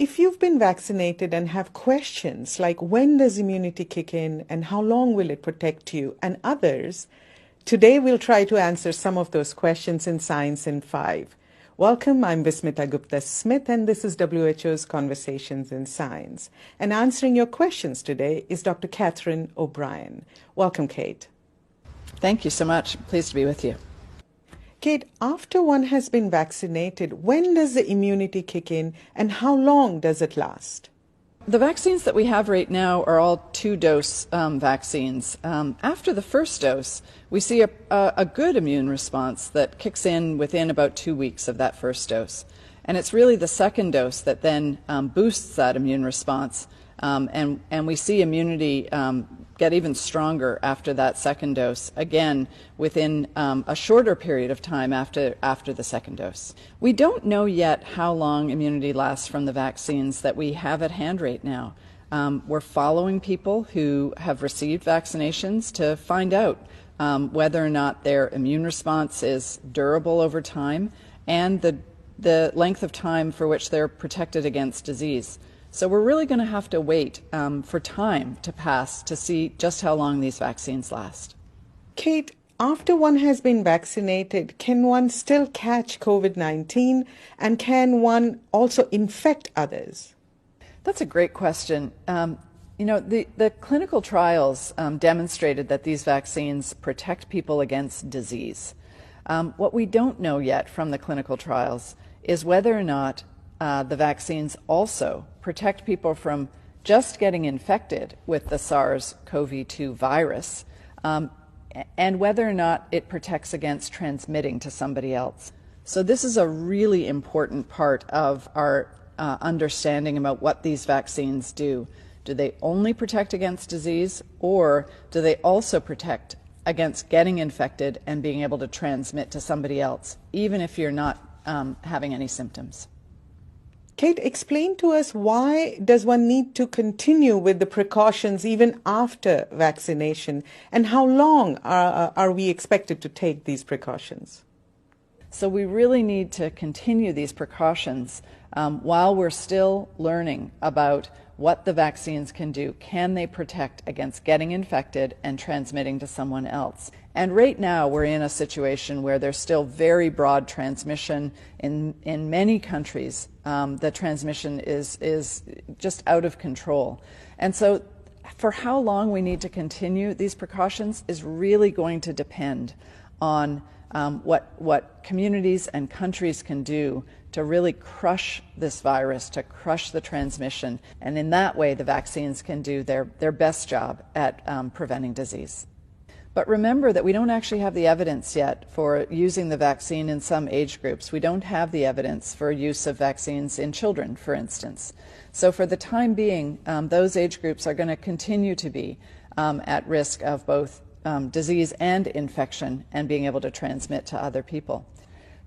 if you've been vaccinated and have questions like when does immunity kick in and how long will it protect you and others, today we'll try to answer some of those questions in Science in 5. Welcome, I'm Vismita Gupta-Smith and this is WHO's Conversations in Science. And answering your questions today is Dr. Catherine O'Brien. Welcome, Kate. Thank you so much. Pleased to be with you. Kate, after one has been vaccinated, when does the immunity kick in and how long does it last? The vaccines that we have right now are all two-dose vaccines. After the first dose, we see a good immune response that kicks in within about 2 weeks of that first dose. And it's really the second dose that then boosts that immune response. And we see immunity get even stronger after that second dose, again, within a shorter period of time after the second dose. We don't know yet how long immunity lasts from the vaccines that we have at hand right now. We're following people who have received vaccinations to find out whether or not their immune response is durable over time and the length of time for which they're protected against disease. So we're really going to have to wait for time to pass to see just how long these vaccines last. Kate, after one has been vaccinated, can one still catch COVID-19 and can one also infect others? That's a great question. The clinical trials demonstrated that these vaccines protect people against disease. What we don't know yet from the clinical trials is whether or not the vaccines also protect people from just getting infected with the SARS-CoV-2 virus, and whether or not it protects against transmitting to somebody else. So this is a really important part of our understanding about what these vaccines do. Do they only protect against disease, or do they also protect against getting infected and being able to transmit to somebody else, even if you're not having any symptoms? Kate, explain to us, why does one need to continue with the precautions even after vaccination, and how long are we expected to take these precautions? So we really need to continue these precautions while we're still learning about what the vaccines can do. Can they protect against getting infected and transmitting to someone else? And right now we're in a situation where there's still very broad transmission in many countries. The transmission is just out of control. And so for how long we need to continue these precautions is really going to depend on what communities and countries can do to really crush this virus, to crush the transmission. And in that way, the vaccines can do their best job at preventing disease. But remember that we don't actually have the evidence yet for using the vaccine in some age groups. We don't have the evidence for use of vaccines in children, for instance. So for the time being, those age groups are going to continue to be at risk of both disease and infection and being able to transmit to other people.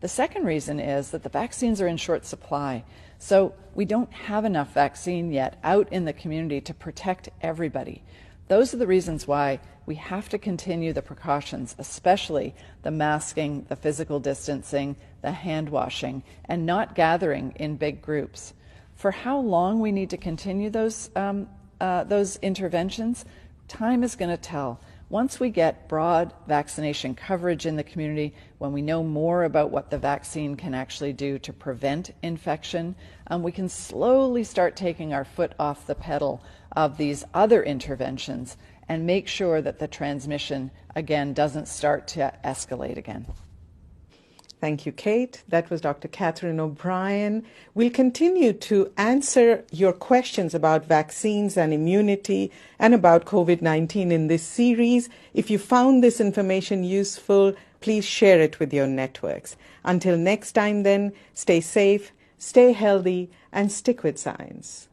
The second reason is that the vaccines are in short supply. So we don't have enough vaccine yet out in the community to protect everybody. Those are the reasons why we have to continue the precautions, especially the masking, the physical distancing, the hand washing, and not gathering in big groups. For how long we need to continue those interventions, time is going to tell. Once we get broad vaccination coverage in the community, when we know more about what the vaccine can actually do to prevent infection, we can slowly start taking our foot off the pedal of these other interventions and make sure that the transmission, again, doesn't start to escalate again. Thank you, Kate. That was Dr. Catherine O'Brien. We'll continue to answer your questions about vaccines and immunity and about COVID-19 in this series. If you found this information useful, please share it with your networks. Until next time then, stay safe, stay healthy, and stick with science.